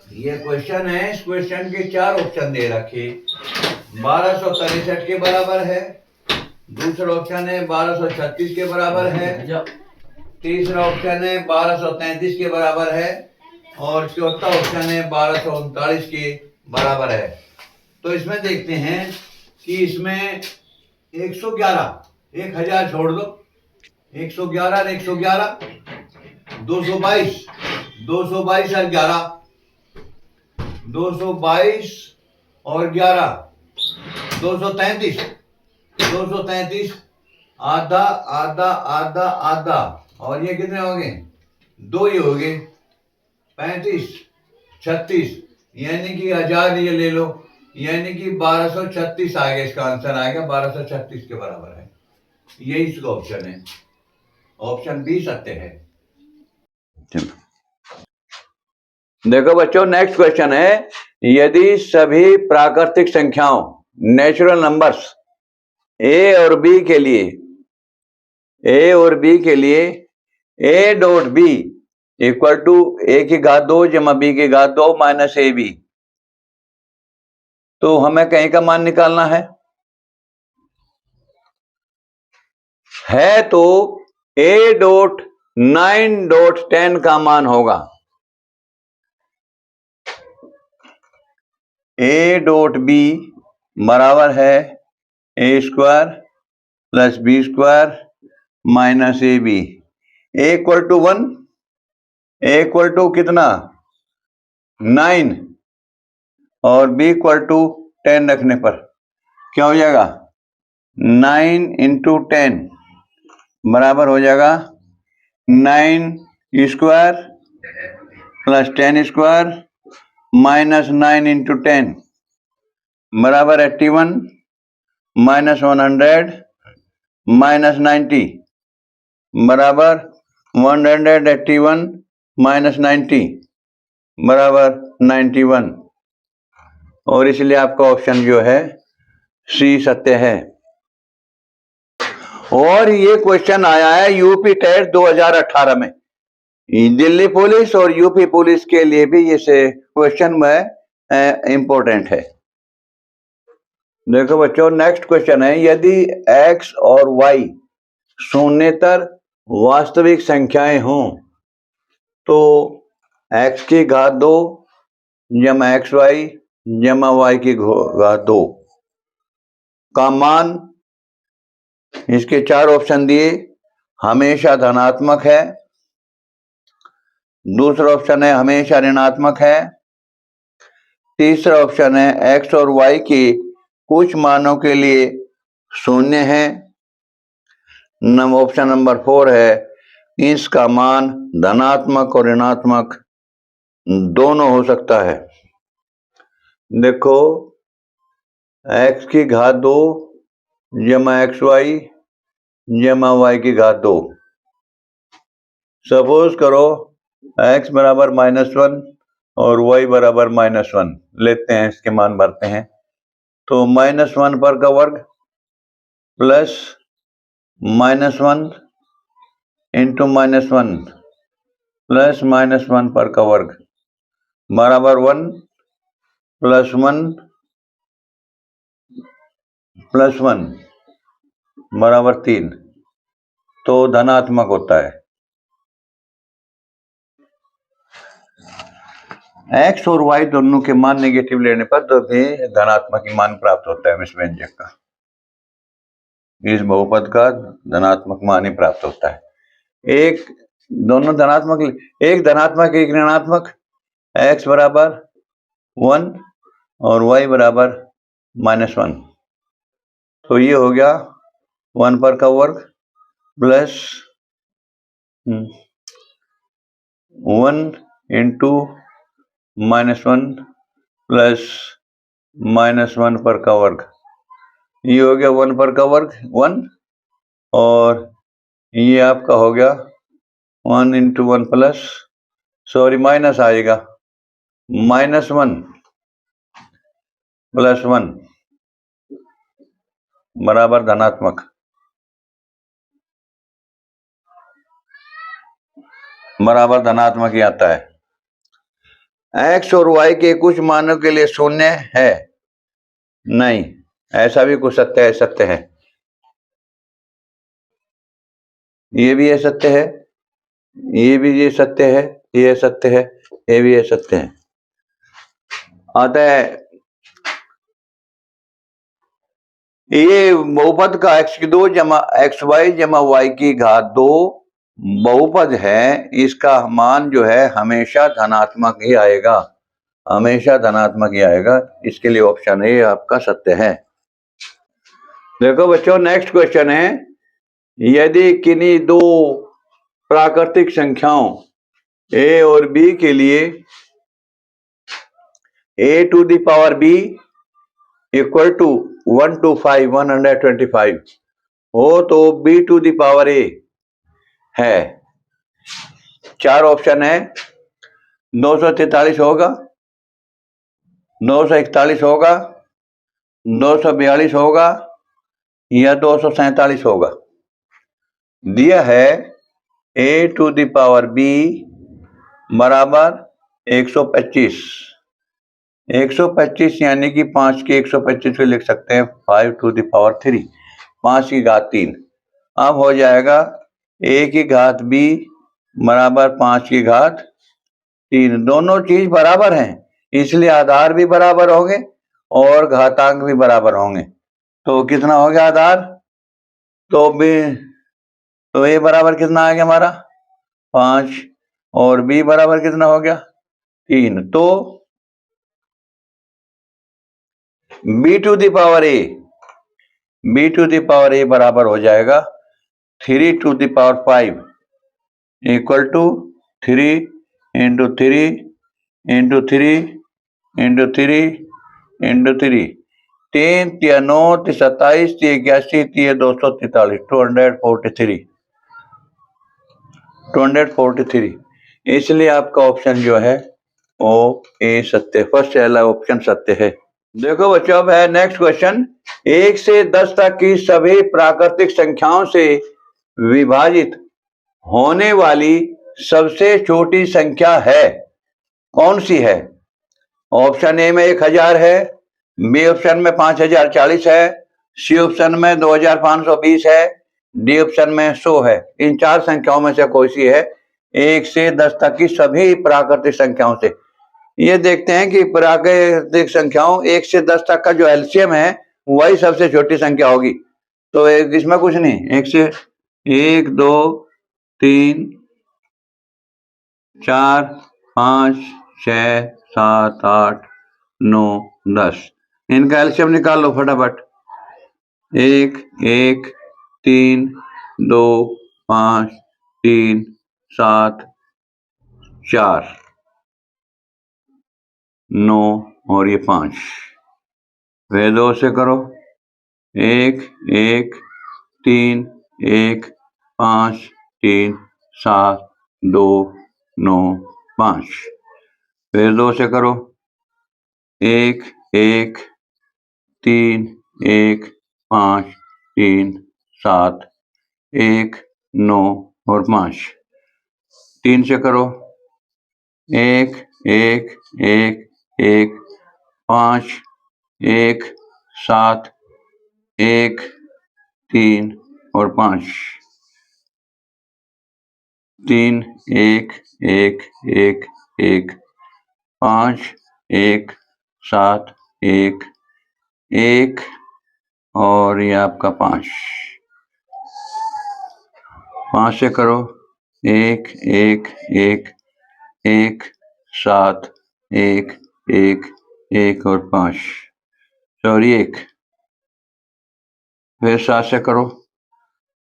ये क्वेश्चन है, इस क्वेश्चन के 4 ऑप्शन दे रखे। 1263 के बराबर है, दूसरा ऑप्शन है 1236 के बराबर है, तीसरा ऑप्शन है 1233 के बराबर है और चौथा ऑप्शन है 1239 के बराबर है। तो इसमें देखते हैं कि इसमें 111, 1000 छोड़ दो, 111 और 111, 222, 222 और 11, 222 और 11, 233, 233, आधा आधा आधा आधा, और ये कितने हो गए? 2 ही हो गए। 35, 36, यानी कि 1000 ये ले लो, यानी कि 1236 आएगा। इसका आंसर आएगा 1236 के बराबर है। यही इसका ऑप्शन है, ऑप्शन बी सत्य है। देखो बच्चों, नेक्स्ट क्वेश्चन है, यदि सभी प्राकृतिक संख्याओं नेचुरल नंबर्स ए और बी के लिए A dot B equal to A की घात 2 जमा बी की घात 2 माइनस ए बी, तो हमें कहीं का मान निकालना है तो ए डॉट 9.10 का मान होगा। ए डॉट बी बराबर है A square plus B square minus A B. A equal to 1, A equal to कितना 9 और बी इक्वल टू 10 रखने पर क्या हो जाएगा 9 इंटू 10 बराबर हो जाएगा 9 square plus 10 square minus 9 into 10 बराबर 81 माइनस 100 माइनस 90 बराबर 181 माइनस 90 बराबर 91, और इसलिए आपका ऑप्शन जो है सी सत्य है। और ये क्वेश्चन आया है यूपी टेट 2018 में, दिल्ली पुलिस और यूपी पुलिस के लिए भी ये क्वेश्चन में इंपॉर्टेंट है। देखो बच्चों, नेक्स्ट क्वेश्चन है, यदि x और y शून्येतर वास्तविक संख्याएं हों तो x की घात 2 जमा xy जमा y की घात 2 का मान, इसके 4 ऑप्शन दिए, हमेशा धनात्मक है, दूसरा ऑप्शन है हमेशा ऋणात्मक है, तीसरा ऑप्शन है x और y के कुछ मानों के लिए शून्य है, ऑप्शन नंबर 4 है इसका मान धनात्मक और ऋणात्मक दोनों हो सकता है। देखो, x की घात 2 जमा xy जमा y की घात 2, सपोज करो x बराबर -1 और y बराबर -1 लेते हैं, इसके मान भरते हैं, तो -1 पर का वर्ग प्लस -1 इंटू -1 प्लस -1 पर का वर्ग बराबर 1 प्लस 1 प्लस 1 बराबर 3, तो धनात्मक होता है। x और y दोनों के मान नेगेटिव लेने पर तो भी धनात्मक ही मान प्राप्त होता है। इस व्यंजक का, इस बहुपद का धनात्मक मान ही प्राप्त होता है। एक दोनों धनात्मक, एक धनात्मक एक ऋणात्मक, x बराबर 1 और y बराबर -1, तो ये हो गया 1 पर का वर्ग प्लस 1 इंटू -1 प्लस -1 पर का वर्ग, ये हो गया 1 पर का वर्ग 1, और ये आपका हो गया 1 इंटू 1 प्लस, सॉरी माइनस आएगा, -1 प्लस 1 बराबर धनात्मक, बराबर धनात्मक ही आता है। x और y के कुछ मानों के लिए शून्य है? नहीं, ऐसा भी कुछ सत्य है। ये भी ये सत्य है, ये भी ये सत्य है, ये सत्य है, ये भी ये सत्य है। अतः ये बहुपद का x2 जमा xy जमा y की घात 2 बहुपद है। इसका मान जो है हमेशा धनात्मक ही आएगा, हमेशा धनात्मक ही आएगा। इसके लिए ऑप्शन ए आपका सत्य है। देखो बच्चों, नेक्स्ट क्वेश्चन है, यदि किन्हीं दो प्राकृतिक संख्याओं a और b के लिए a to the power b equal to 1 to 5 125 हो तो b to the power a है। चार ऑप्शन है, 243 होगा, 941 होगा, 242 होगा या 247 होगा। दिया है a to the power b बराबर 125। 125 यानी कि 5 की 125 को लिख सकते हैं 5 टू द पावर 3, 5 की घात 3। अब हो जाएगा a की घात b बराबर 5 की घात 3। दोनों चीज बराबर हैं, इसलिए आधार भी बराबर होंगे और घातांक भी बराबर होंगे। तो कितना हो गया आधार? तो a बराबर कितना आ गया हमारा 5 और b बराबर कितना हो गया 3। तो b to the power a बराबर हो जाएगा 3 to the power 5 equal to 3 into 3 into 3 into 3 into 3। 3 या 9 27 81 243 243। इसलिए आपका ऑप्शन जो है वो ए सत्य, फर्स्ट वाला ऑप्शन सत्य है। देखो बच्चों, अब है नेक्स्ट क्वेश्चन, 1 से 10 तक की सभी प्राकृतिक संख्याओं से विभाजित होने वाली सबसे छोटी संख्या है, कौन सी है? ऑप्शन ए में 1000 है, बी ऑप्शन में 5040 है, सी ऑप्शन में 2520 है, डी ऑप्शन में 100 है। इन चार संख्याओं में से कोई सी है 1 से 10 तक की सभी प्राकृतिक संख्याओं से? ये देखते हैं कि प्राकृतिक संख्याओं 1 से 10 तक का जो एलसीएम है वही सबसे छोटी संख्या होगी। तो इसमें कुछ नहीं, 1 से 1 2 3 4 5 6 7 8 9 10, इनका एलसीएम निकाल लो फटाफट। 1 1 3 2 5 3 7 4 9 और ये 5, वे 2 से करो। 1 1 3 1 5 3 7 2 9 5, फिर 2 से करो। 1 1 3 1 5 3 7 1 9 और 5, 3 से करो। 1 1 1 1 5 1 7 1 3 और 5, 3 1 1 1 1 5 1 7 1 1 और ये आपका 5, 5 से करो। 1 1 1 1 7 1 1 1 और 5, सॉरी 1, फिर 7 से करो।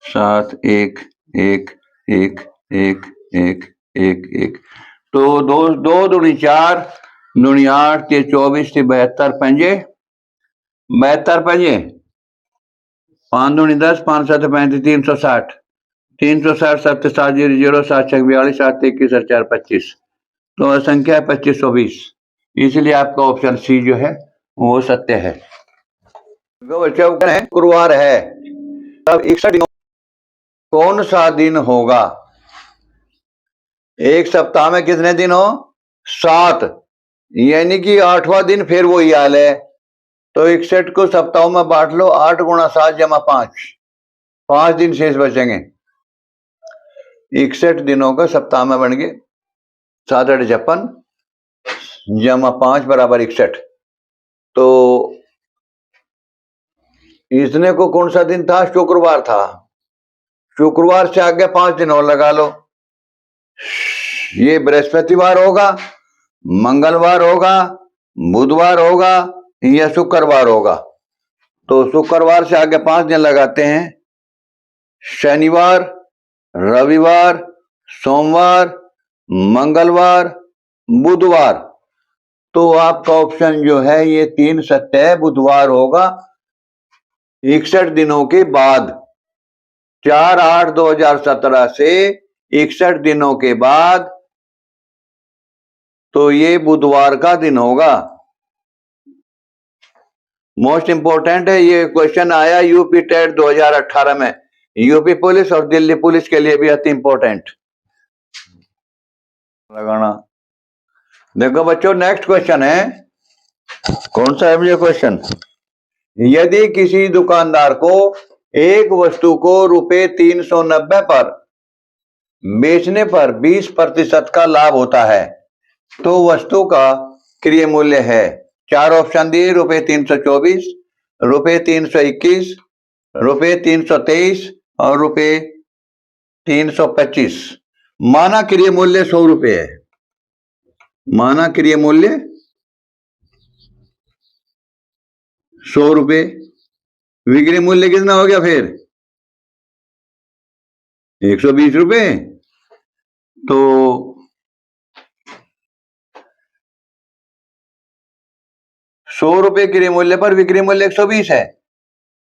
7 1 1 1 1 1 1 1, तो 2 2 दूनी 4 दूनी 8 ते 24 ते 72 पंजे 72 पंजे 5 दूनी 10 5 7 35 360 360 7 7 0 0 7 6 42 7 21 4 25, तो संख्या है 2520। इसलिए आपका ऑप्शन सी जो है वो सत्य है। गुरुवार है, तब 61 दिनों कौन सा दिन होगा? एक सप्ताह में कितने दिन हो? 7। यानी कि 8वां दिन फिर वही हाल है। तो 61 को सप्ताहों में बांट लो, 8 गुणा 7 जमा 5, 5 दिन शेष बचेंगे। 61 दिनों का सप्ताह में बन गए 7 8 56 जमा 5 बराबर 61। तो इसने को कौन सा दिन था? शुक्रवार था। शुक्रवार से आगे 5 दिन और लगा लो। ये बृहस्पतिवार होगा, मंगलवार होगा, बुधवार होगा या शुक्रवार होगा। तो शुक्रवार से आगे 5 दिन लगाते हैं। शनिवार, रविवार, सोमवार, मंगलवार, बुधवार। तो आपका ऑप्शन जो है ये 3 सत्य है, बुधवार होगा 61 दिनों के बाद। 4/8/2017 से 61 दिनों के बाद तो ये बुधवार का दिन होगा। मोस्ट इंपोर्टेंट है, ये क्वेश्चन आया यूपी टेट 2018 में। यूपी पुलिस और दिल्ली पुलिस के लिए भी अति इंपॉर्टेंट लगाना। देखो बच्चों, नेक्स्ट क्वेश्चन है, कौन सा है मुझे क्वेश्चन? यदि किसी दुकानदार को एक वस्तु को ₹390 पर बेचने पर 20% का लाभ होता है, तो वस्तु का क्रय मूल्य है। 4 ऑप्शन दिए, ₹324, ₹321, ₹323 और ₹325। माना क्रय मूल्य ₹100 है। माना क्रय मूल्य ₹100। विक्रय मूल्य कितना हो गया फिर? ₹120। तो ₹100 क्रय मूल्य पर विक्रय मूल्य 120 है।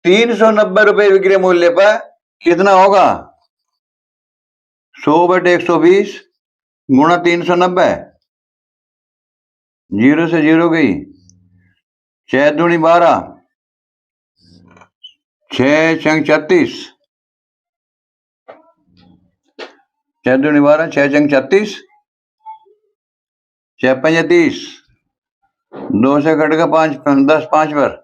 ₹390 विक्रय मूल्य पर कितना होगा? 100/120 गुणा 390, 0 से 0 गई, 6 दूनी 12, 6 छंग 36, 6 दूनी 12, 6 छंग 36, 6 पंजे 30, 2 से कट का 5 10 5 पर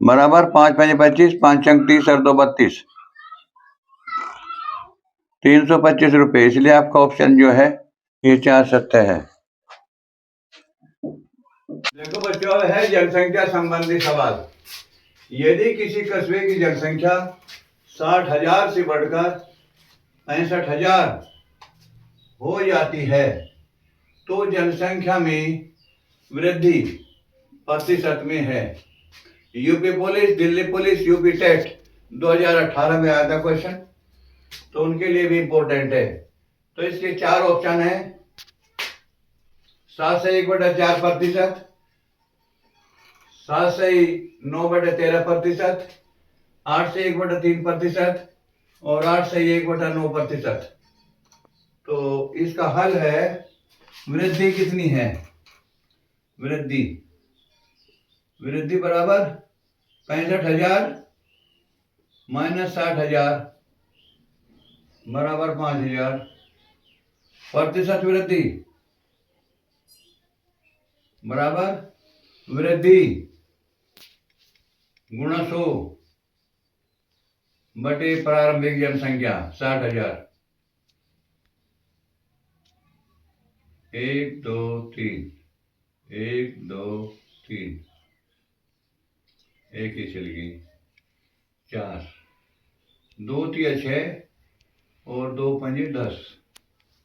बराबर 5 पंजे 25, 5 छंग 30 और 2 32, ₹325। इसलिए आपका ऑप्शन जो है ये 4 सत्य है। देखो बच्चों, अब है जनसंख्या संबंधी सवाल। यदि किसी कस्बे की जनसंख्या 60,000 से बढ़कर 65,000 हो जाती है तो जनसंख्या में वृद्धि प्रतिशत में है। UP police, Delhi police, UP TET 2018 में आया था क्वेश्चन, तो उनके लिए भी इंपॉर्टेंट है। तो इसके 4 ऑप्शन है। 7 से 1/4%, 7 से 9/13%, 8 से 1/3% और 8 से 1/9%। तो इसका हल है, वृद्धि कितनी है? वृद्धि बराबर 65,000 माइनस 60,000 बराबर 5,000। प्रतिशत वृद्धि बराबर वृद्धि गुणा 100 बटे प्रारंभिक जनसंख्या 60,000। 1 2 3 1 2 3 एक ही चल गई, 4 2 3 6 और 2 पंजे 10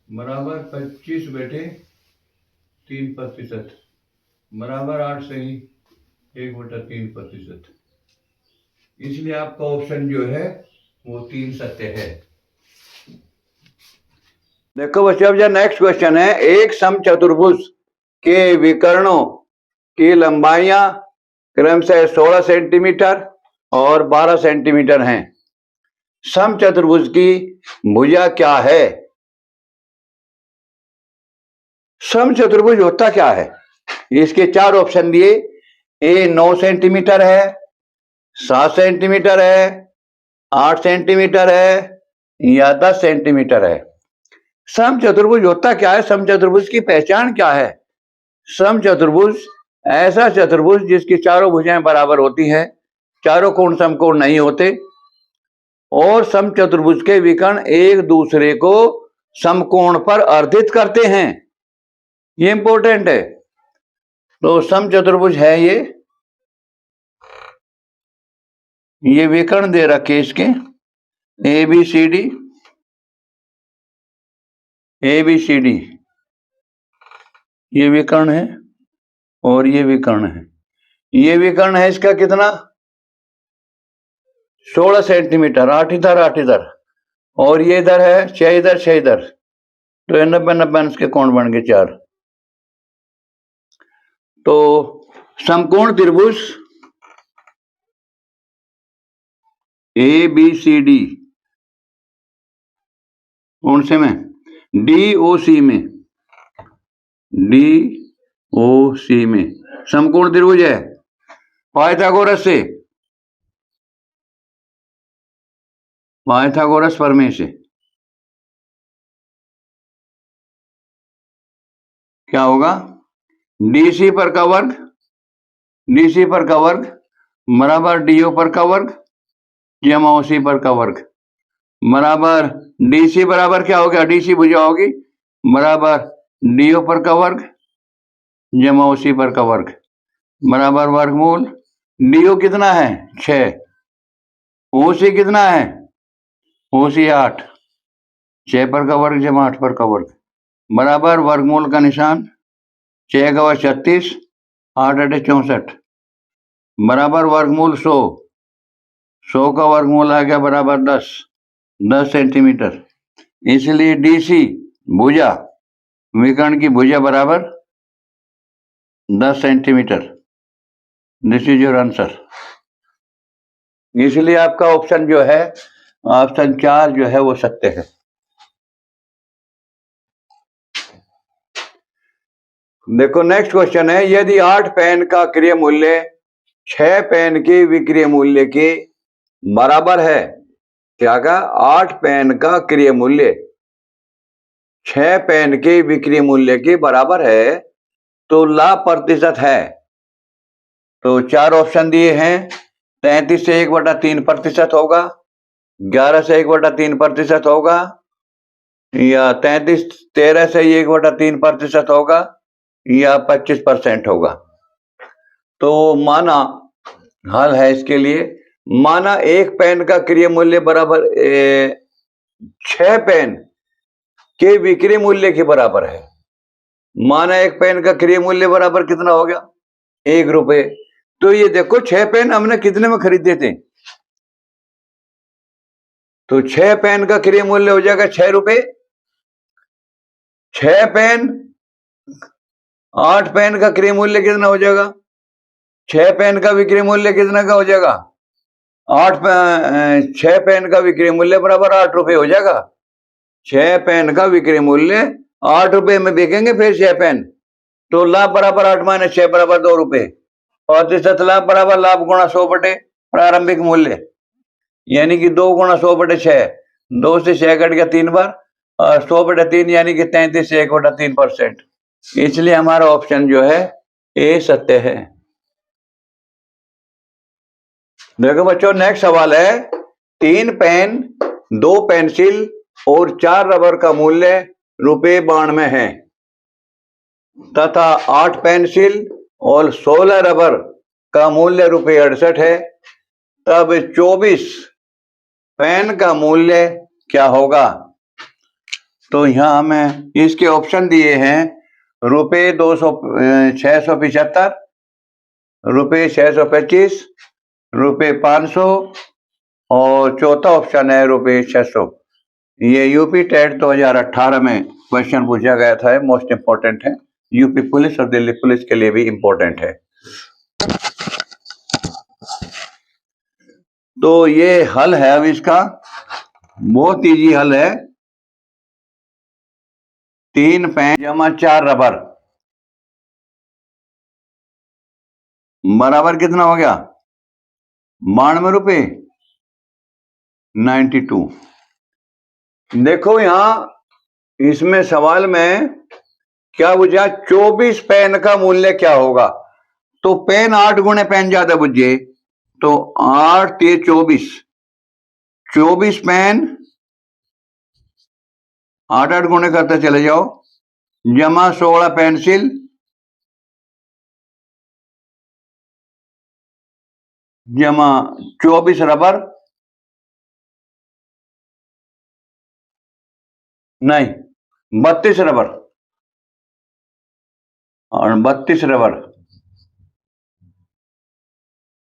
बराबर 25/3% बराबर 8 से ही 1/3%। इसलिए आपका ऑप्शन जो है वो 3 सत्य है। देखो बच्चों, अब जो नेक्स्ट क्वेश्चन है, एक समचतुर्भुज के विकर्णों की लंबाइयां क्रमशः 16 सेंटीमीटर और 12 सेंटीमीटर हैं। समचतुर्भुज की भुजा क्या है? समचतुर्भुज होता क्या है? इसके 4 ऑप्शन दिए। ए 9 सेंटीमीटर है, 7 सेंटीमीटर है, 8 सेंटीमीटर है या 10 सेंटीमीटर है। समचतुर्भुज होता क्या है? समचतुर्भुज की पहचान क्या है? समचतुर्भुज ऐसा चतुर्भुज जिसकी चारों भुजाएं बराबर होती है, चारों कोण समकोण नहीं होते, और समचतुर्भुज के विकर्ण एक दूसरे को समकोण पर अर्धित करते हैं। ये इंपॉर्टेंट है। तो समचतुर्भुज है ये विकर्ण दे रखे इसके ए बी सी डी, ये विकर्ण है और ये विकर्ण है। ये विकर्ण है इसका कितना 16 सेंटीमीटर, 8 इधर, और ये इधर है 6 इधर, तो 90 के कोण बन गए 4। तो समकोण त्रिभुज ए बी सी डी कौन से में DOC में समकोण त्रिभुज है पाइथागोरस प्रमेय से क्या होगा, DC पर का वर्ग बराबर DO पर का वर्ग जमा OC पर का वर्ग बराबर DC बराबर क्या हो गया, DC भुजा होगी बराबर DO पर का वर्ग जमा OC पर का वर्ग बराबर वर्गमूल DO कितना है 6, OC कितना है OC 8, 6 पर का वर्ग जमा 8 पर का वर्ग बराबर वर्गमूल का निशान 6 का 36, 8 64 बराबर वर्गमूल 100 का वर्गमूल आ गया बराबर 10 सेंटीमीटर। इसलिए DC भुजा विकर्ण की भुजा बराबर 10 centimetre. This is your answer. इसलिए आपका ऑप्शन जो है ऑप्शन 4 जो है वो सत्य है। देखो नेक्स्ट क्वेश्चन है, यदि 8 पेन का क्रय मूल्य 6 पेन के विक्रय मूल्य के बराबर है, क्या का 8 पेन का क्रय मूल्य 6 पेन के विक्रय मूल्य के बराबर है तो लाभ प्रतिशत है। तो 4 ऑप्शन दिए हैं, 33 से 1/3% होगा, 11 से 1/3% होगा, या 13 से 1/3% होगा, या 25% होगा। तो माना हल है इसके लिए, माना 1 पेन का क्रय मूल्य बराबर 6 पेन के विक्रय मूल्य के बराबर है। माना 1 पेन का क्रय मूल्य बराबर कितना हो गया 1 रुपए। तो ये देखो 6 पेन हमने कितने में खरीदे थे, तो 6 पेन का क्रय मूल्य हो जाएगा 6 रुपए। 6 पेन 8 पेन का क्रय मूल्य कितना हो जाएगा, 6 पेन का विक्रय मूल्य कितना का हो जाएगा 6 पेन का विक्रय मूल्य बराबर 8 रुपए हो जाएगा। 6 पेन का विक्रय मूल्य 8 रुपए में बिकेंगे फिर 6 पेन, तो लाभ बराबर 8 - 6 बराबर 2 रुपए। प्रतिशत लाभ बराबर लाभ गुणा 100 बटे प्रारंभिक मूल्य, यानी कि 2 गुणा 100 बटे 6, 2 से 6 कट गया 3 बार, और 100/3 यानी कि 33 से 1/3%। इसलिए हमारा ऑप्शन जो है ए सत्य है। देखो बच्चों नेक्स्ट सवाल है, 3 पेन 2 पेंसिल और 4 रबर का मूल्य ₹92 है तथा 8 पेंसिल और 16 रबर का मूल्य ₹68 है, तब 24 पेन का मूल्य क्या होगा। तो यहां हमें इसके ऑप्शन दिए हैं ₹675, ₹625, ₹500, और चौथा ऑप्शन है ₹600। ये यूपी टेट 2018 में क्वेश्चन पूछा गया था, मोस्ट इंपॉर्टेंट है, यूपी पुलिस और दिल्ली पुलिस के लिए भी इंपॉर्टेंट है। तो ये हल है, अब इसका बहुत इजी हल है। 3 पेन जमा 4 रबर बराबर कितना हो गया 92 रुपए 92। देखो यहां इसमें सवाल में क्या बुझा? 24 पेन का मूल्य क्या होगा? तो पेन 8 गुणे पेन ज्यादा बुझे, तो 8 ते 24, 24 पेन 8 गुणे करते चले जाओ, जमा 16 पेंसिल, जमा 24 रबर, नहीं 32 रबर, और 32 रबर,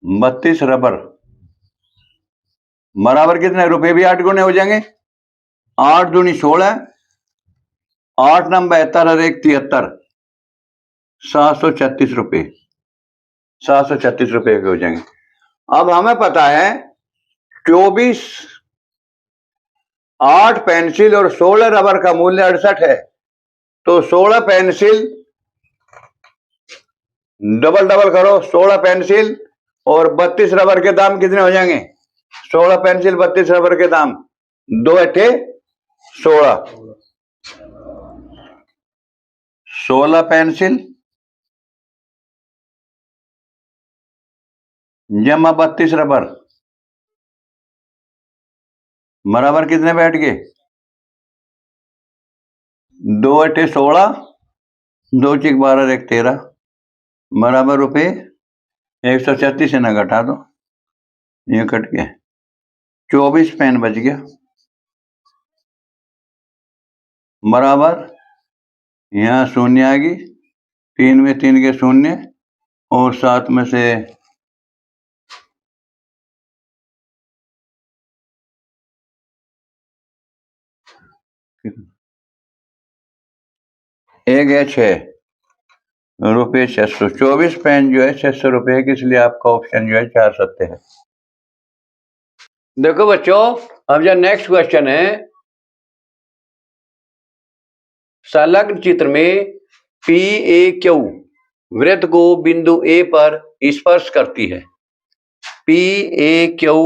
32 रबर बराबर कितने? रुपए भी 8 गुने हो जाएंगे। 8 दूनी 16, 8 नम 72 और 1 73, 736 रुपए, 736 रुपए के हो जाएंगे। अब हमें पता है 24, 8 पेंसिल और 16 रबर का मूल्य 68 है, तो 16 पेंसिल डबल डबल करो, 16 पेंसिल और 32 रबर के दाम कितने हो जाएंगे? 16 पेंसिल 32 रबर के दाम 2 अट्ठे 16, 16 पेंसिल जमा 32 रबर बराबर कितने बैठ गए? 2 अट्ठे 16, 2 चिक 12 1 13 बराबर रुपए 136 से ना घटा दो, ये कट गया, 24 पेन बच गया बराबर, यहाँ शून्य आ गई, 3 में 3 के शून्य और 7 में से एक है 6 रुपये 600, 24 पेन जो है 600 रुपये की, इसलिए आपका ऑप्शन जो है 4 सत्य है। देखो बच्चों, अब जो नेक्स्ट क्वेश्चन है, संलग्न चित्र में पी ए क्यू वृत्त को बिंदु ए पर स्पर्श करती है। पी ए क्यू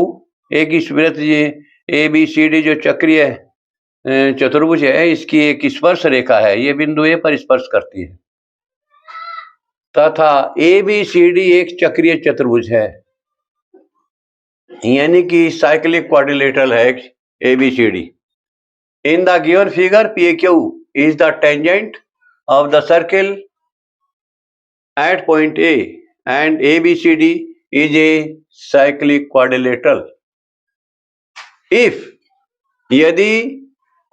एक इस वृत्त, ये ए बी सी डी जो चक्रीय चतुर्भुज है, इसकी एक स्पर्श रेखा है, ये बिंदु ए पर स्पर्श करती है, तथा ए बी सी डी एक चक्रीय चतुर्भुज है, यानी कि साइक्लिक क्वाड्रिलेटरल है A B C D. In the given figure P A Q is the tangent of the circle at point A and A B C D is a cyclic quadrilateral if, यदि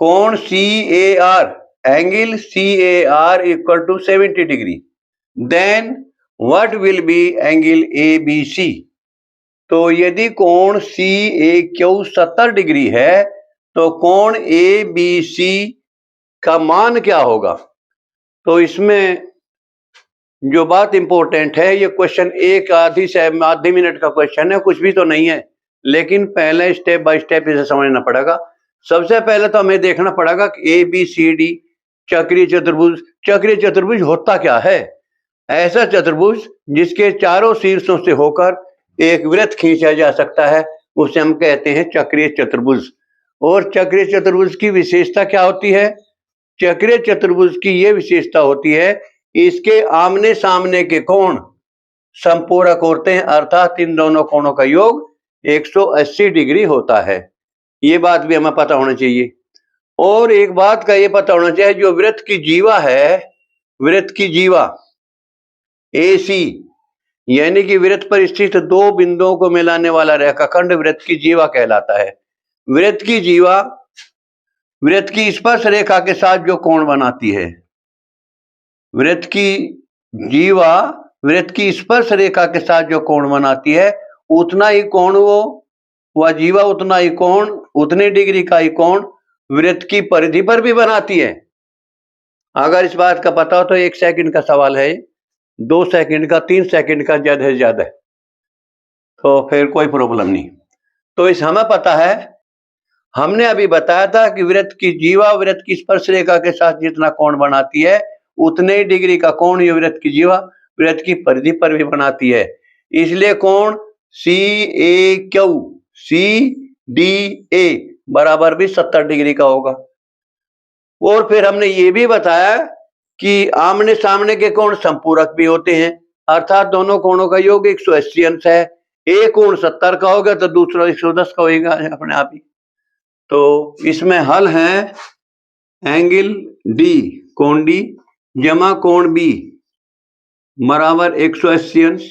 कोण C A R, angle C A R equal to 70 degree, then what will be angle A B C. तो यदि कोण C ए Q 70 degree है, तो कोण ए B सी का मान क्या होगा? तो इसमें जो बात इंपॉर्टेंट है, ये क्वेश्चन एक आधी मिनट का क्वेश्चन है, कुछ भी तो नहीं है, लेकिन पहले स्टेप बाय स्टेप इसे समझना पड़ेगा। सबसे पहले तो हमें देखना पड़ेगा कि ए बी सी डी चक्रीय चतुर्भुज, चक्रीय चतुर्भुज होता क्या है? ऐसा चतुर्भुज जिसके चारों शीर्षों से होकर एक वृत्त खींचा जा सकता है, उसे हम कहते हैं चक्रीय चतुर्भुज। और चक्रीय चतुर्भुज की विशेषता क्या होती है? चक्रीय चतुर्भुज की यह विशेषता होती है, इसके आमने सामने के कोण समपूरक होते हैं, अर्थात इन दोनों कोणों का योग 180 डिग्री होता है। ये बात भी हमें पता होना चाहिए। और एक बात का ये पता होना चाहिए, जो वृत्त की जीवा है, वृत्त की जीवा AC, यानी कि वृत्त पर स्थित दो बिंदुओं को मिलाने वाला रेखाखंड वृत्त की जीवा कहलाता है। वृत्त की जीवा वृत्त की स्पर्श रेखा के साथ जो कोण बनाती है, वृत्त की जीवा वृत्त की स्पर्श रेखा के साथ जो कोण बनाती है, उतना ही कोण वह जीवा उतना ही कोण, उतने डिग्री का ही कोण वृत्त की परिधि पर भी बनाती है। अगर इस बात का पता हो तो 1 सेकंड का सवाल है, 2 सेकंड का, 3 सेकंड का ज्यादा से ज्यादा, तो फिर कोई प्रॉब्लम नहीं। तो इस हमें पता है, हमने अभी बताया था कि वृत्त की जीवा वृत्त की स्पर्श रेखा के साथ जितना कोण बनाती है, उतने ही डिग्री का कोण ये वृत्त की जीवा वृत्त की परिधि पर भी बनाती है। इसलिए कोण C A Q C D A बराबर भी 70 डिग्री का होगा। और फिर हमने ये भी बताया कि आमने सामने के कोण संपूरक भी होते हैं, अर्थात दोनों कोणों का योग 180 अंश है। एक कोण 70 का होगा तो दूसरा 110 का होगा अपने आप ही। तो इसमें हल है एंगल डी, कोण डी जमा कोण बी बराबर 180 अंश।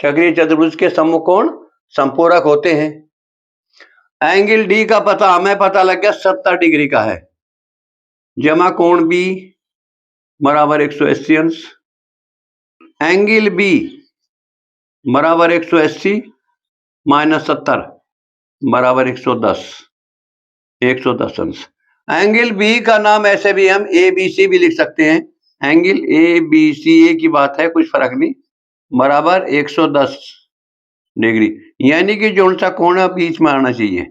चक्रीय चतुर्भुज के समकोण संपूरक होते हैं। एंगल डी का पता हमें पता लग गया 70 डिग्री का है, जमा कोण बी बराबर 180 अंश। एंगल बी बराबर 180 माइनस 70 बराबर 110 अंश। एंगल बी का नाम ऐसे भी हम ए बी सी भी लिख सकते हैं। एंगल ए बी सी ए की बात है, कुछ फर्क नहीं, बराबर 110 डिग्री, यानी कि जो सा कोण बीच में आना चाहिए।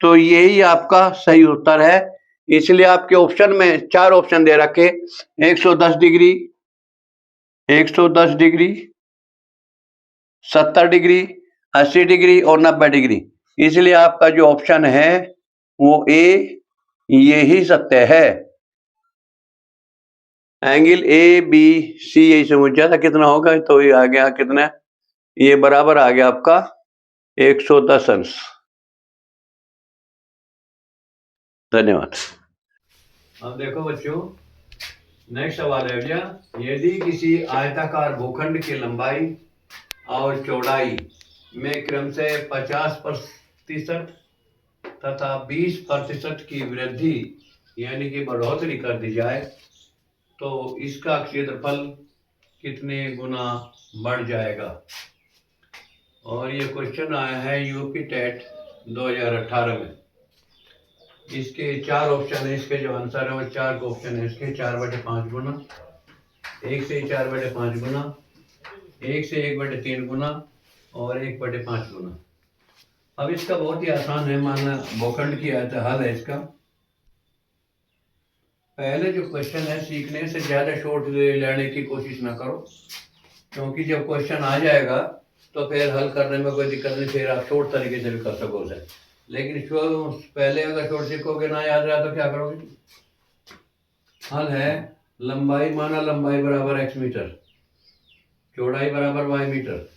तो यही आपका सही उत्तर है। इसलिए आपके ऑप्शन में 4 ऑप्शन दे रखे, 110 डिग्री, 110 डिग्री, 70 डिग्री, 80 डिग्री और 90 डिग्री। इसलिए आपका जो ऑप्शन है वो ए ये ही सत्य है। एंगल ए बी सी यही समझ जाता कितना होगा, तो ये आ गया कितना, ये बराबर आ गया आपका 110 अंश। धन्यवाद। अब देखो बच्चों, नेक्स्ट सवाल है भैया, यदि किसी आयताकार भूखंड की लंबाई और चौड़ाई में क्रमशः 50% तथा 20% की वृद्धि यानी कि बढ़ोतरी कर दी जाए तो इसका क्षेत्रफल कितने गुना बढ़ जाएगा। और ये क्वेश्चन आया है यूपी टेट 2018 में। इसके 4 ऑप्शन है, इसके जो आंसर है वो 4 ऑप्शन है इसके, 4/5 गुना, 1 से 4/5 गुना, 1 से 1/3 गुना और 1/5 गुना। अब इसका बहुत ही आसान है, माना भूखंड की आयत हल है इसका। पहले जो क्वेश्चन है सीखने से ज़्यादा शॉर्ट लेने की कोशिश ना करो, क्योंकि जब क्वेश्चन आ जाएगा तो फिर हल करने में कोई दिक्कत नहीं, फिर आप शॉर्ट तरीके से भी कर सकोगे। लेकिन पहले अगर शॉर्ट सीखोगे ना याद रहा तो क्या करोगे। हल है लंबाई, माना लंबाई बराबर x मीटर, चौड़ाई बराबर y मीटर,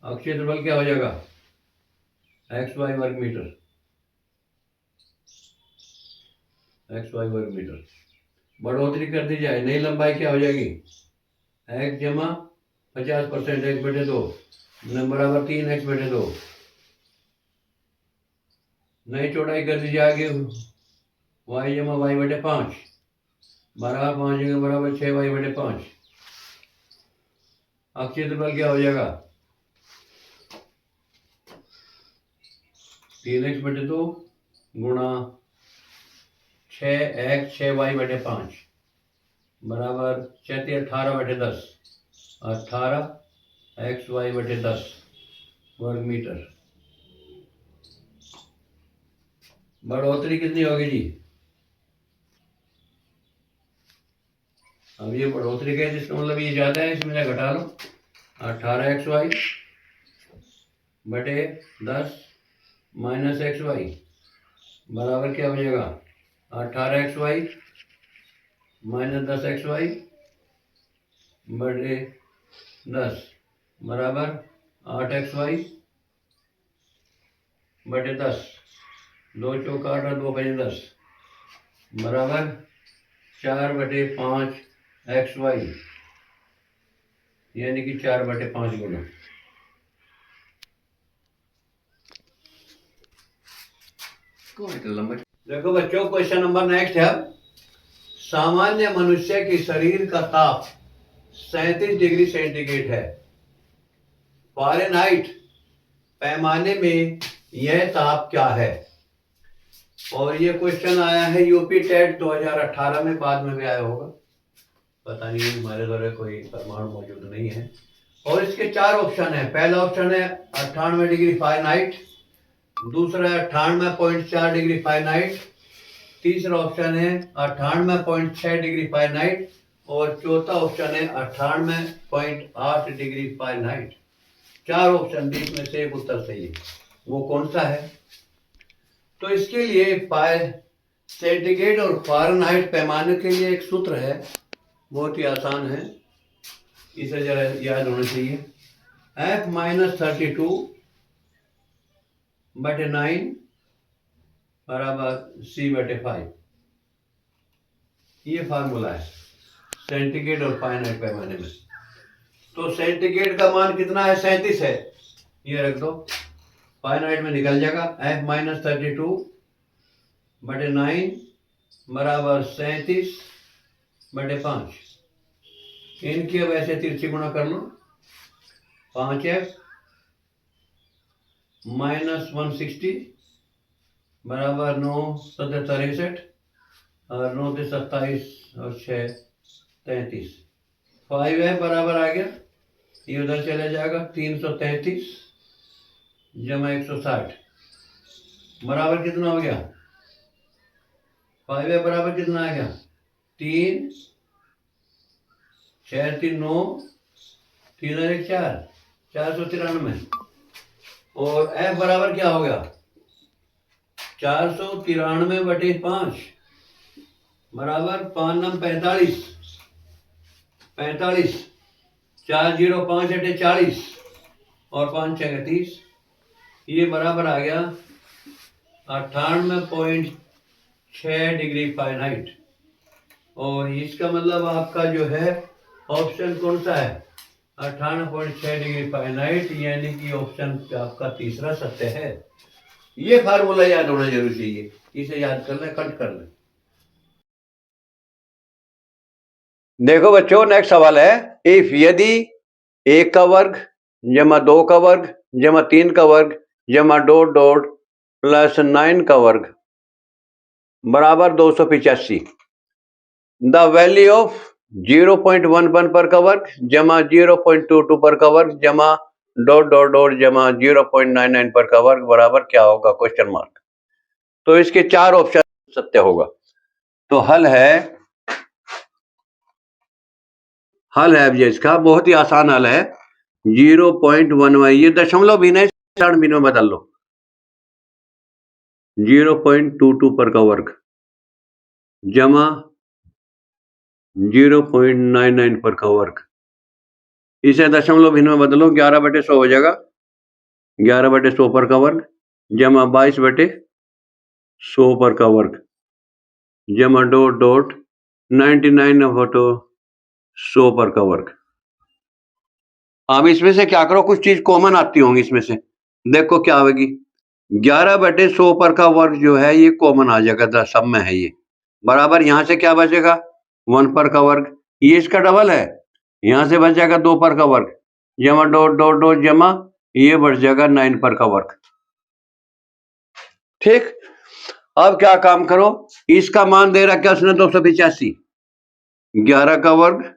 अब क्षेत्रफल क्या हो जाएगा xy वर्ग मीटर, बढ़ोतरी कर दी जाए, नई लंबाई क्या हो जाएगी x जमा 50% x/2 बराबर 3x/2। नई चौड़ाई कर दी जाएगी y जमा y/5 बराबर 5 बराबर 6y/5। अब क्षेत्रफल क्या हो जाएगा 3x/2 गुणा 6x 6y/5 बराबर 18/10, 18xy/10 वर्ग मीटर। बढ़ोतरी कितनी होगी जी, अब ये बढ़ोतरी का जिसका मतलब ये ज्यादा है, इसमें घटा लो, 18xy/10 माइनस xy बराबर क्या हो जाएगा 18xy माइनस 10xy/10 बराबर 8xy/10, 2 चौका 8 2 5 10 बराबर 4/5 xy, यानी कि 4/5 गुना। देखो बच्चों, क्वेश्चन नंबर नेक्स्ट है, सामान्य मनुष्य के शरीर का ताप 37 डिग्री सेंटीग्रेड है। फ़ारेनहाइट पैमाने में यह ताप क्या है। और ये क्वेश्चन आया है यूपी टेट 2018 में, बाद में भी आया होगा, पता नहीं, हमारे द्वारा कोई परमाणु मौजूद नहीं है। और इसके 4 ऑप्शन है। पहला ऑप्शन है 98 डिग्री फ़ारेनहाइट, दूसरा है 98.4 डिग्री फ़ारेनहाइट, तीसरा ऑप्शन है 98.6 डिग्री फ़ारेनहाइट और चौथा ऑप्शन है 98.8 डिग्री फ़ारेनहाइट। 4 ऑप्शन बीच में से एक उत्तर सही है, वो कौन सा है। तो इसके लिए सेंटीग्रेड और फ़ारेनहाइट पैमाने के लिए एक सूत्र है, बहुत ही आसान है, इसे जरा याद होना चाहिए। F-32/9 बराबर C/5, ये फार्मूला है सेंटीग्रेड और फ़ारेनहाइट पैमाने में। तो सेंटीग्रेड का मान कितना है? 37 है, ये रख दो, फ़ारेनहाइट में निकल जाएगा। F-32/9 बराबर 37/5। इनकी अब ऐसे तिरछी गुणा कर लो। 5F -160 बराबर 9 7 63 और 9 से 27 और 6 33। 5F बराबर आ गया, ये उधर चले जाएगा, 333 जमा 160 बराबर कितना हो गया? 5F बराबर कितना आ गया? 3 6 3 9 3 और 1 4, 493। और F बराबर क्या हो गया? 493/5 बराबर 5 9 45, 405 × 40 और 5 6 30, ये बराबर आ गया 98.6 डिग्री फ़ारेनहाइट। और इसका मतलब आपका जो है ऑप्शन कौन सा है? 98.6 डिग्री फ़ारेनहाइट, यानी कि ऑप्शन आपका तीसरा सत्य है। ये फार्मूला याद होना जरूर चाहिए, इसे याद कर लें, कट कर लें। देखो बच्चों, नेक्स्ट सवाल है, इफ यदि 1 का वर्ग जमा 2 का वर्ग जमा 3 का वर्ग जमा डॉट डॉट प्लस 9 का वर्ग बराबर 285, द वैल्यू ऑफ 0.11 पर का वर्ग जमा 0.22 पर का वर्ग जमा डॉट डॉट डॉट जमा 0.99 पर का वर्ग बराबर क्या होगा? Question mark. तो इसके 4 ऑप्शन सत्य होगा। तो हल है अब ये इसका बहुत ही आसान हल है, 0.11, ये दशमलव भिन्न है, भिन्न में बदल लो, 0.22 पर का वर्ग जमा 0.99 पर का वर्ग, इसे दशमलव भिन्न में बदलो, 11/100 हो जाएगा, 11/100 पर का वर्ग जमा 22/100 पर का वर्ग जमा डॉट डॉट 99/100 पर का वर्ग। अब इसमें से क्या करो, कुछ चीज कॉमन आती होंगी इसमें से, देखो क्या आएगी। 11/100 पर का वर्ग जो है ये कॉमन आ जाएगा, सब में है ये, बराबर यहां से क्या बचेगा? 1 पर का वर्ग, ये इसका डबल है, यहां से बच जाएगा 2 पर का वर्ग जमा डॉट डॉट डॉट जमा ये बढ़ जाएगा 9 पर का वर्ग। ठीक, अब क्या काम करो, इसका मान दे रखा है उसने 285, 11 का वर्ग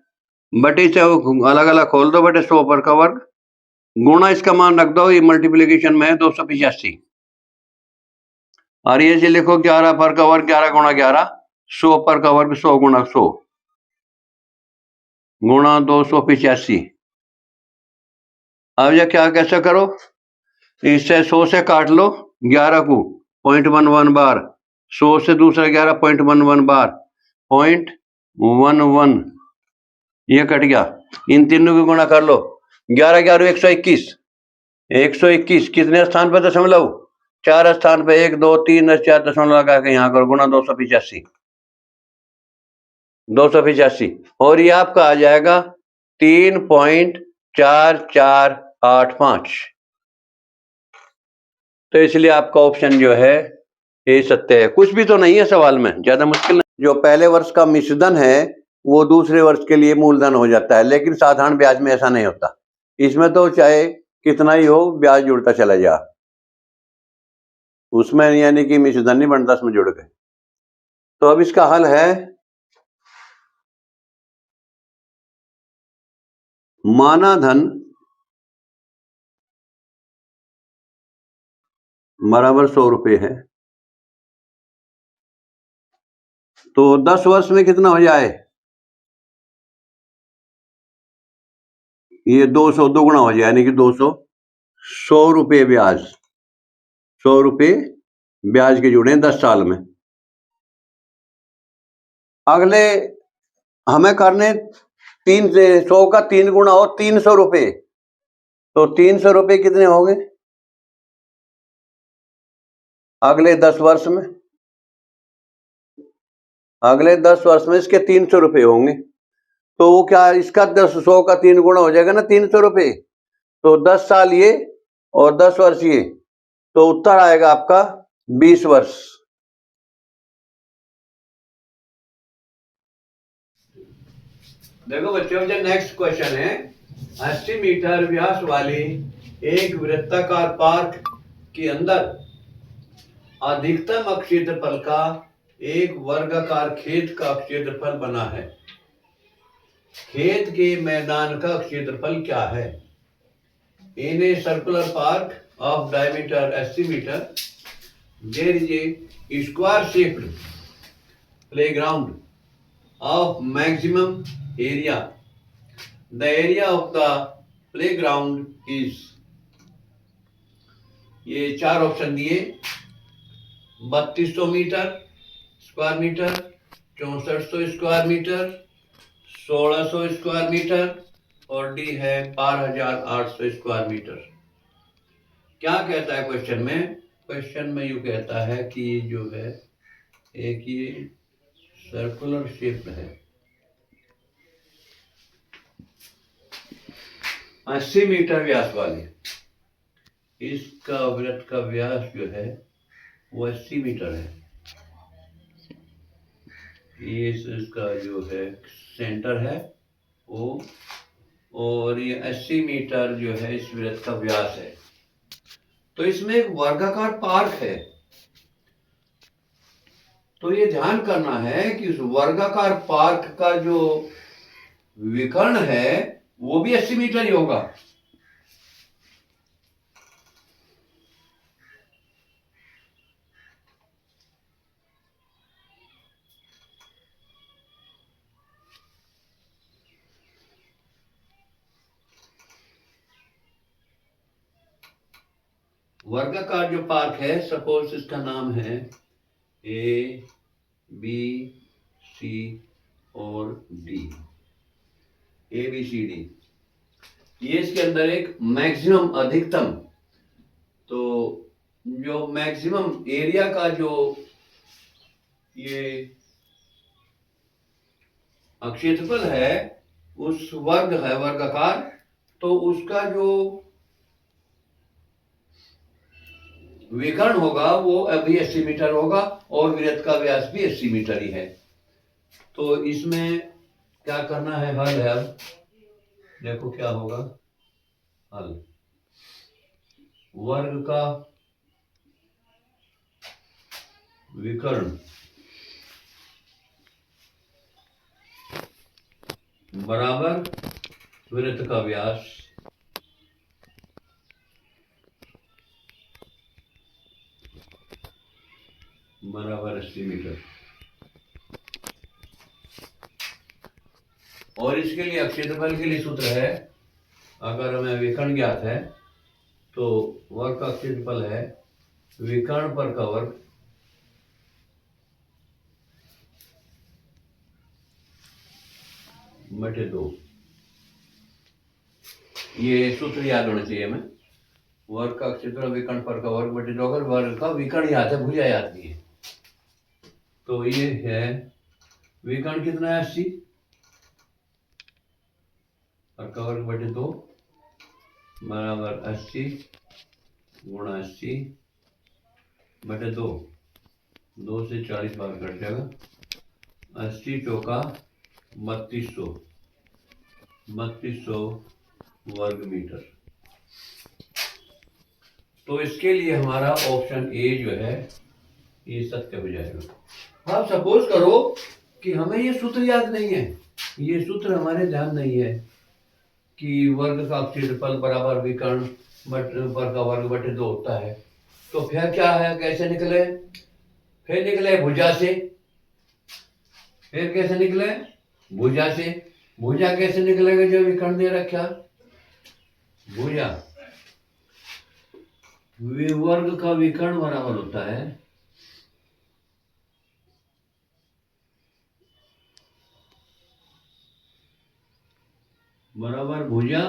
बटे से अलग अलग खोल दो, बटे 100 पर का वर्ग गुणा इसका मान रख दो, ये मल्टीप्लिकेशन में है 285, और ये से लिखो 11 पर का वर्ग 11 गुणा 11, 100 पर का वर्ग 100 गुणा 100 गुणा 285। अब ये क्या कैसे करो, इससे 100 से काट लो 11 को 0.11 बार, 100 से दूसरा 11 0.11 बार, 0.11 ये कट गया, इन तीनों की गुणा कर लो, 11 11 121, 121 कितने स्थान पर दशमलव? 4 स्थान पे, 1 2 3 4 दशमलव लगा के यहाँ करो, गुणा 285 और ये आपका आ जाएगा 3.4485। तो इसलिए आपका ऑप्शन जो है ये सत्य है। कुछ भी तो नहीं है सवाल में, ज्यादा मुश्किल नहीं। जो पहले वर्ष का मिश्रधन है वो दूसरे वर्ष के लिए मूलधन हो जाता है, लेकिन साधारण ब्याज में ऐसा नहीं होता, इसमें तो चाहे कितना ही हो ब्याज जुड़ता चला जा, उसमें यानी कि मिश्रधन नहीं बनता, उसमें जुड़ गए। तो अब इसका हल है, माना धन बराबर 100 रुपये है, तो 10 वर्ष में कितना हो जाए? ये 200 दोगुना हो जाए, यानी कि 200, 100 रुपये ब्याज, 100 रुपये ब्याज के जुड़े 10 साल में, अगले हमें करने 100 का 3 गुना हो 300 रुपये, तो 300 रुपये कितने होंगे अगले 10 वर्ष में? अगले 10 वर्ष में इसके 300 रुपये होंगे, तो वो क्या इसका 100 का 3 गुना हो जाएगा ना 300 रुपये, तो 10 साल ये और 10 वर्ष ये, तो उत्तर आएगा आपका 20 वर्ष। देखो बच्चों, जो नेक्स्ट क्वेश्चन है, 80 मीटर व्यास वाली एक वृत्ताकार पार्क के अंदर अधिकतम क्षेत्रफल का एक वर्गाकार खेत का क्षेत्रफल बना है। खेत के मैदान का क्षेत्रफल क्या है? In a circular park of diameter 80 metre, there is a square shaped playground of maximum area. The area of the playground is, ये 4 ऑप्शन दिए, 3200 metre square metre, 6400 square metre, 1600 square metre, और डी है 12800 square metre. क्या कहता है question में? Question में यूं कहता है कि जो है एक ये सर्कुलर शेप है, 80 मीटर व्यास वाली, इसका वृत्त का व्यास जो है वो 80 मीटर है। ये इसका जो है सेंटर है वो, और ये 80 मीटर जो है इस वृत्त का व्यास है। तो इसमें एक वर्गाकार पार्क है, तो ये ध्यान करना है कि उस वर्गाकार पार्क का जो विकर्ण है वो भी 80 मीटर ही होगा। वर्गाकार जो पार्क है, सपोज इसका नाम है ए बी सी और D, A B C D, ये इसके अंदर एक मैक्सिमम अधिकतम, तो जो मैक्सिमम एरिया का जो ये क्षेत्रफल है उस वर्ग है वर्गाकार, तो उसका जो विकर्ण होगा वो अभी 80 मीटर होगा, और वृत्त का व्यास भी 80 मीटर ही है। तो इसमें क्या करना है, हल है। अब देखो क्या होगा हल, वर्ग का विकर्ण बराबर वृत्त का व्यास बराबर 80 मीटर, और इसके लिए क्षेत्रफल के लिए सूत्र है, अगर हमें विकर्ण ज्ञात है तो वर्ग का क्षेत्रफल है विकर्ण पर का वर्ग बटे 2। ये सूत्र याद होना चाहिए हमें, वर्ग का क्षेत्रफल विकर्ण पर का वर्ग बटे 2। अगर वर्ग का विकर्ण याद है, भुजा याद नहीं है, तो ये है विकर्ण कितना है 80, और का वर्ग बटे 2 बराबर 80 गुणा 80 बटे 2, 2 से 40 बार कट जाएगा, 80 चौका 3200 वर्ग मीटर। तो इसके लिए हमारा ऑप्शन ए जो है ये सत्य हो जाएगा। आप सपोज करो कि हमें ये सूत्र याद नहीं है, ये सूत्र हमारे ध्यान नहीं है कि वर्ग का क्षेत्रफल बराबर विकर्ण पर का वर्ग बटे 2 होता है, तो फिर क्या है, कैसे निकले? फिर निकले भुजा से। फिर कैसे निकले? भुजा से। भुजा कैसे निकलेगा जो विकर्ण दे रखा? भुजा वर्ग का विकर्ण बराबर होता है बराबर भुजा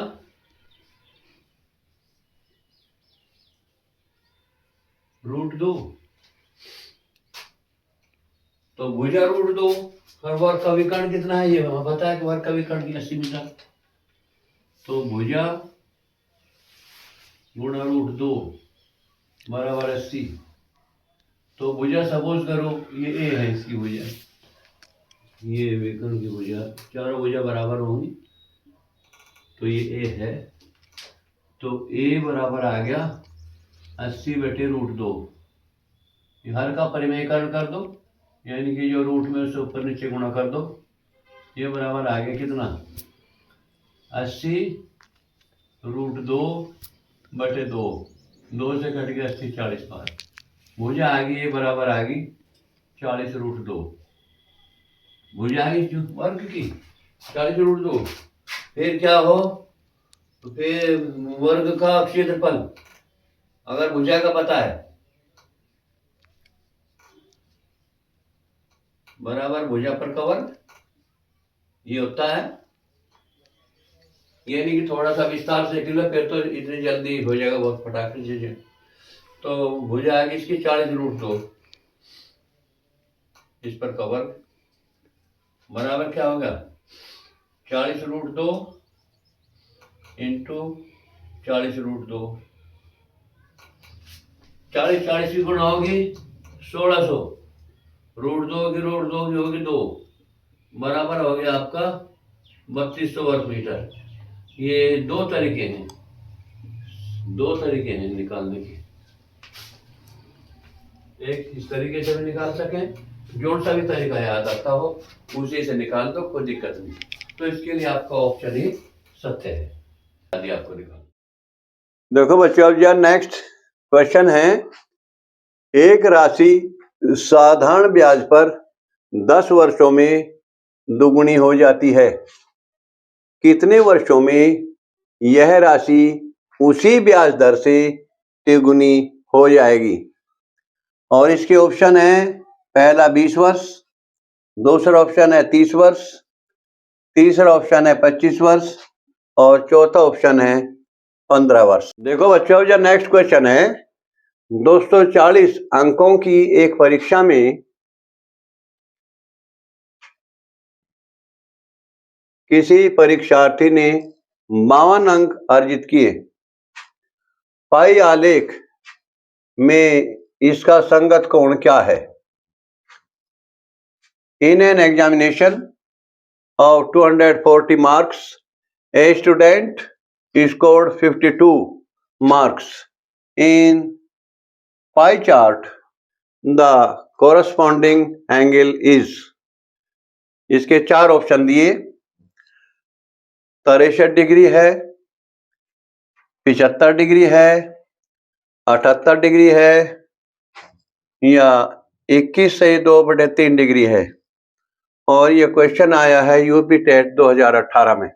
√2। तो भुजा √2 और वर्ग का विकर्ण कितना है, ये हमें पता है कि वर्ग का विकर्ण की 80 मीटर। तो भुजा गुणा √2 बराबर 80। तो भुजा सपोज करो ये ए है, इसकी भुजा, ये विकर्ण की भुजा, चारों भुजा बराबर होंगी, तो ये ए है। तो ए बराबर आ गया 80/√2। हर का परिमेयकरण कर दो, यानी कि जो रूट में उससे ऊपर नीचे गुणा कर दो। ये बराबर आ गया कितना, 80√2/2। 2 से कट गया 80, 40 बार। भुजा आ गई, ये बराबर आ गई 40√2। भुजा आ गई वर्ग की 40√2। फिर क्या हो, तो फिर वर्ग का क्षेत्रफल अगर भुजा का पता है, बराबर भुजा पर का वर्ग, ये होता है। यानी कि थोड़ा सा विस्तार से किलो, फिर तो इतनी जल्दी हो जाएगा बहुत फटाफट चीजें। तो भुजा आ गई इसकी 40√2, इस पर का वर्ग बराबर क्या होगा, 40√2 इंटू 40√2। 40 की गुणा होगी 1600, √2 की होगी 2, बराबर हो गया आपका 3200 वर्ग मीटर। ये दो तरीके हैं निकालने के। एक इस तरीके से भी निकाल सकें, जो सा भी तरीका याद आता हो उसी से निकाल दो, कोई दिक्कत नहीं। तो इसके लिए आपका ऑप्शन ही सत्य है, यदि आपको निकाल। देखो बच्चों, अब यह नेक्स्ट क्वेश्चन है, एक राशि साधारण ब्याज पर 10 वर्षों में दुगुनी हो जाती है, कितने वर्षों में यह राशि उसी ब्याज दर से तिगुनी हो जाएगी। और इसके ऑप्शन है, पहला 20 वर्ष, दूसरा ऑप्शन है 30 वर्ष, तीसरा ऑप्शन है 25 वर्ष और चौथा ऑप्शन है 15 वर्ष। देखो बच्चों, जो नेक्स्ट क्वेश्चन है, 240 अंकों की एक परीक्षा में किसी परीक्षार्थी ने 52 अंक अर्जित किए। पाई आलेख में इसका संगत कोण क्या है। In an examination of 240 marks, a student scored 52 marks. In pie chart, the corresponding angle is, इसके 4 ऑप्शन दिए, 63 डिग्री है, 75 डिग्री है, 78 डिग्री है या 21/2/3 डिग्री है। और ये क्वेश्चन आया है यूपी टेट 2018 में।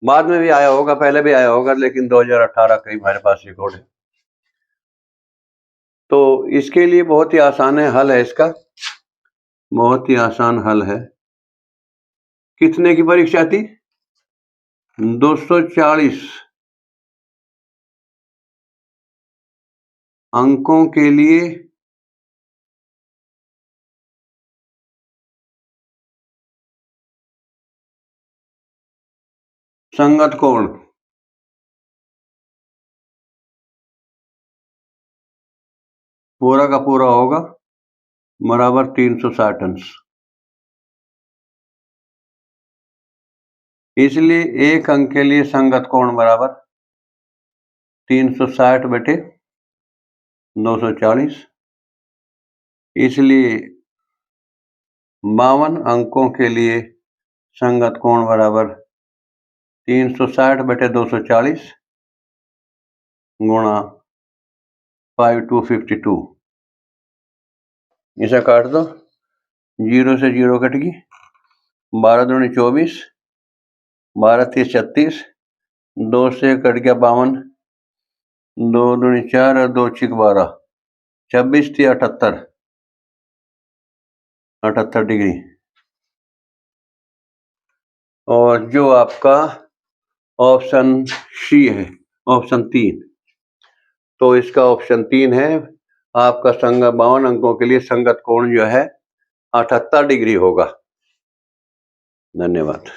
बाद में भी आया होगा, पहले भी आया होगा, लेकिन 2018 का ही हमारे पास रिकॉर्ड है। तो इसके लिए बहुत ही आसान है, हल है इसका, बहुत ही आसान हल है। कितने की परीक्षा थी, 240 अंकों के लिए संगत कोण पूरा का पूरा होगा बराबर 360 अंश। इसलिए एक अंक के लिए संगत कोण बराबर 360/240। इसलिए 52 अंकों के लिए संगत कोण बराबर 360/240 गुणा 5252। इसे काट दो, 0 से 0 कट गई, 12 दूनी 24, 12 30 36, 2 से कट गया 52, 2 दूनी 4 और 2 6 12, 26 थी 78 डिग्री। और जो आपका ऑप्शन सी है, ऑप्शन 3। तो इसका ऑप्शन 3 है। आपका 52 अंकों के लिए संगत कोण जो है 78 डिग्री होगा। धन्यवाद।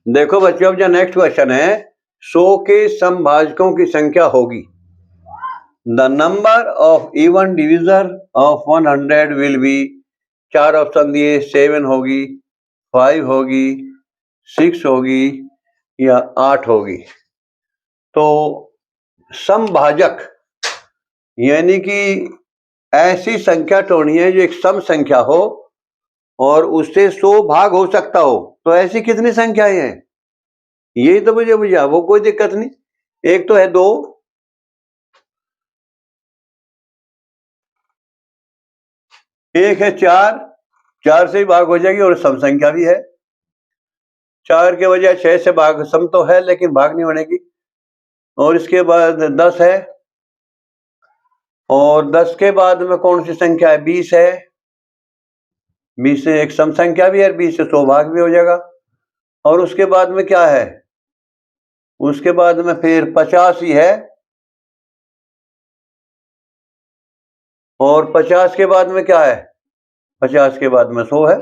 देखो बच्चों, अब जो नेक्स्ट क्वेश्चन है, 100 के समभाजकों की संख्या होगी। The number of even division of 100 will be, 4 option दिए, 7 होगी, 5 होगी, 6 होगी या 8 होगी। तो समभाजक यानी कि ऐसी संख्या ढूंढनी है जो एक सम संख्या हो और उससे 100 भाग हो सकता हो। तो ऐसी कितनी संख्याएं हैं, यही तो मुझे बुझा, वो कोई दिक्कत नहीं। एक तो है 2, एक है 4, 4 से ही भाग हो जाएगी और सम संख्या भी है। 4 के बजाय 6 से भाग, सम तो है लेकिन भाग नहीं बनेगी। और इसके बाद 10 है, और 10 के बाद में कौन सी संख्या है, 20 है। 20 से एक सम संख्या भी है, 20 से 100 भाग भी हो जाएगा। और उसके बाद में क्या है, उसके बाद में फिर 50 ही है, और 50 के बाद में क्या है, 50 के बाद में 100 है।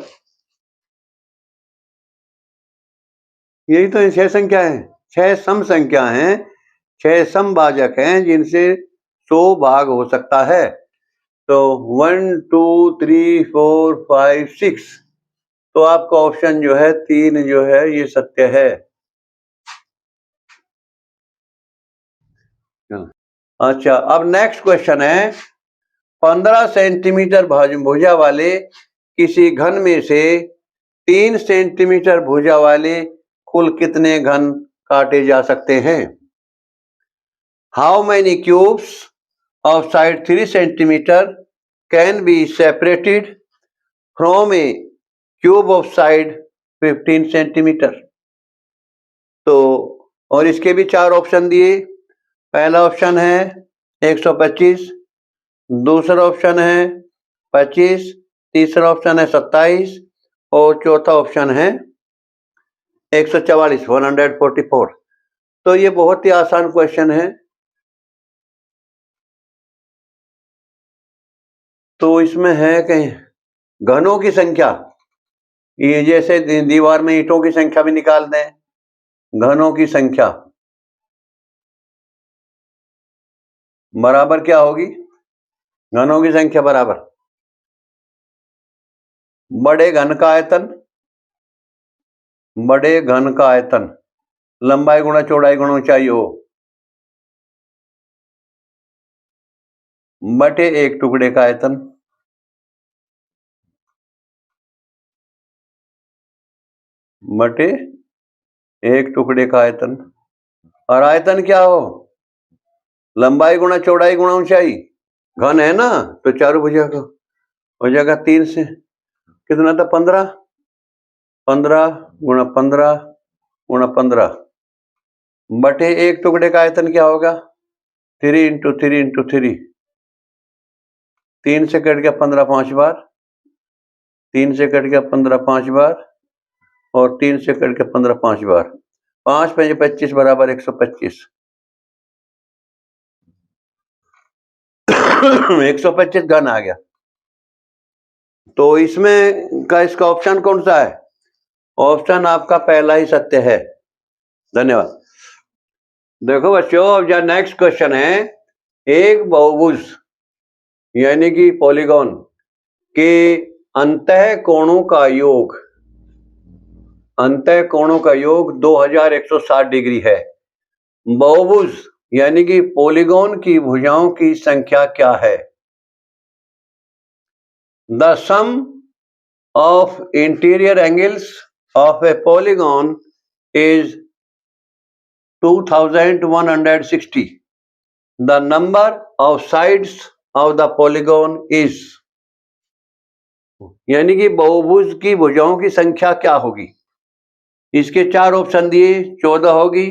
यही तो 6 संख्या है। 6 सम संख्या हैं, 6 समभाजक हैं जिनसे 100 भाग हो सकता है। तो 1 2 3 4 5 6, तो आपका ऑप्शन जो है 3 जो है ये सत्य है। अच्छा, अब नेक्स्ट क्वेश्चन है 15 सेंटीमीटर भुजा वाले किसी घन में से 3 सेंटीमीटर भुजा वाले कुल कितने घन काटे जा सकते हैं? How many cubes of side 3 centimetre can be separated from A cube of side 15 centimetre? तो और इसके भी 4 ऑप्शन दिए। पहला ऑप्शन है 125, दूसरा ऑप्शन है 25, तीसरा ऑप्शन है 27 और चौथा ऑप्शन है 144, 144। तो ये बहुत ही आसान क्वेश्चन है। तो इसमें है कहीं घनों की संख्या, ये जैसे दीवार में ईंटों की संख्या भी निकाल दें, घनों की संख्या बराबर क्या होगी? घनों की संख्या बराबर बड़े घन का आयतन, बड़े घन का आयतन, लंबाई गुणा चौड़ाई गुणा ऊंचाई हो, बटे एक टुकड़े का आयतन, बटे एक टुकड़े का आयतन। और आयतन क्या हो? लंबाई गुणा चौड़ाई गुणा ऊंचाई। घन है ना, तो चारों भुजा का हो जाएगा 3 से कितना था? 15, 15 गुणा 15 गुणा 15 बटे एक टुकड़े का आयतन क्या होगा? 3 इंटू 3 इंटू 3, 3 से कट गया 15 5 बार, 3 से कट गया 15 5 बार और 3 से कट गया 15 5 बार, 5 5 25 बराबर 125। 125 घन आ गया। तो इसमें का इसका ऑप्शन कौन सा है? ऑप्शन आपका पहला ही सत्य है। धन्यवाद। देखो बच्चों, अब जो नेक्स्ट क्वेश्चन है, एक बहुभुज यानी कि पॉलीगॉन के अंतः कोणों का योग, अंतः कोणों का योग 2160 डिग्री है। बहुभुज यानी कि पॉलीगॉन की भुजाओं की संख्या क्या है? The sum of interior angles of a polygon is 2160. The number of sides of the polygon is, यानी कि बहुभुज की भुजाओं की संख्या क्या होगी? इसके 4 ऑप्शन दिए, 14 होगी,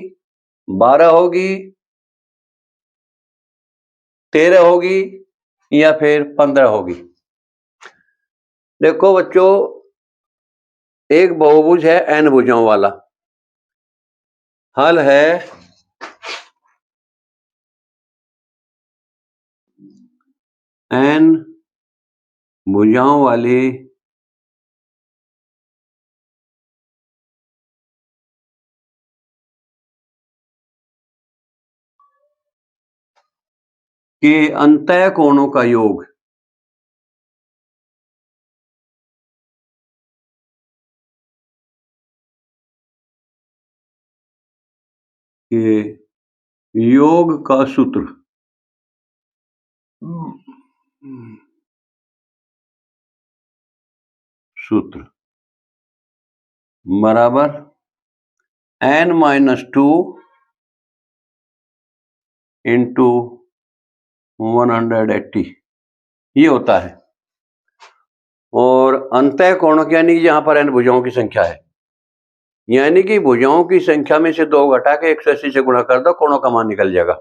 12 होगी, 13 होगी या फिर 15 होगी। देखो बच्चों, एक बहुभुज है n भुजाओं वाला, हल है n भुजाओं वाली के अंतः कोणों का योग, के योग का सूत्र बराबर n-2 इंटू 180 ये होता है। और अंतः कोणों के यानी कि जहां पर n भुजाओं की संख्या है, यानी कि भुजाओं की संख्या में से 2 घटा के 180 से गुणा कर दो, कोणों का मान निकल जाएगा।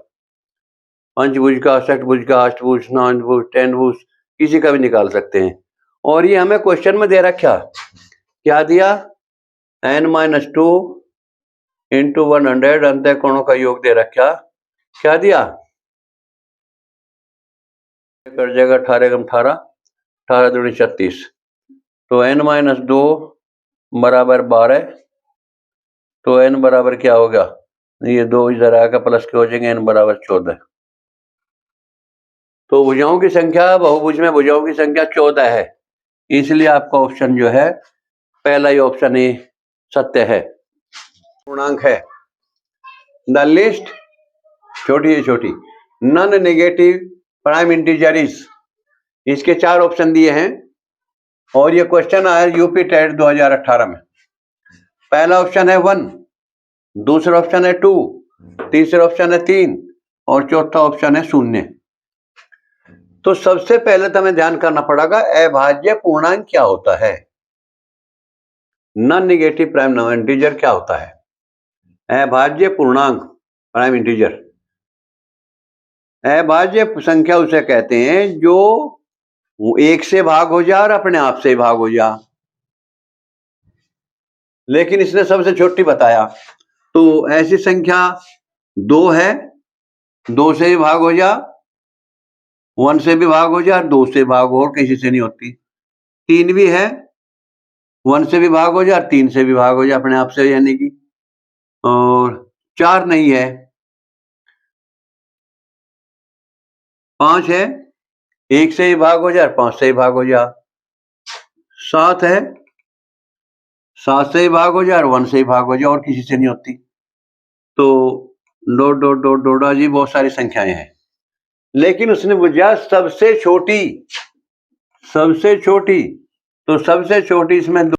पंचभुज का, षटभुज का, अष्टभुज, नवभुज, 10 भुज, किसी का भी निकाल सकते हैं। और ये हमें क्वेश्चन में दे रखा, क्या दिया? n-2 इंटू 100 अंतः कोणों का योग दे रखा। क्या दिया? कर जाएगा 18 × 18, 18 दूनी 36, तो n-2 बराबर 12, तो n बराबर क्या होगा? ये 2 इधर आकर प्लस के हो जाएंगे, n बराबर 14। तो भुजाओं की संख्या, बहुभुज में भुजाओं की संख्या 14 है, इसलिए आपका ऑप्शन जो है पहला ही ऑप्शन ए सत्य है, पूर्णांक है। द लिस्ट, छोटी है छोटी, नॉन नेगेटिव प्राइम इंटीजर्स, इसके 4 ऑप्शन दिए हैं और ये क्वेश्चन आया यूपी टेट 2018 में। पहला ऑप्शन है 1, दूसरा ऑप्शन है 2, तीसरा ऑप्शन है 3 और चौथा ऑप्शन है 0। तो सबसे पहले तो हमें ध्यान करना पड़ेगा अभाज्य पूर्णांक क्या होता है, नॉन नेगेटिव प्राइम इंटीजर क्या होता है। अभाज्य पूर्णांक प्राइम इंटीजर, अभाज्य संख्या उसे कहते हैं जो 1 से भाग हो जा और अपने आप से भाग हो जा, लेकिन इसने सबसे छोटी बताया। तो ऐसी संख्या 2 है, 2 से भी भाग हो जा, 1 से भी भाग हो जा, 2 से भाग हो और किसी से नहीं होती। 3 भी है, 1 से भी भाग हो जा, 3 से भी भाग हो जा अपने आप से, यानी कि। और 4 नहीं है, 5 है, 1 से ही भाग हो जा, 5 से ही भाग हो जा। 7 है, 7 से ही भाग हो जा और 1 से ही भाग हो जा और किसी से नहीं होती। तो dot dot dot dot G बहुत सारी संख्याएं हैं, लेकिन उसने बुझा सबसे छोटी, तो सबसे छोटी इसमें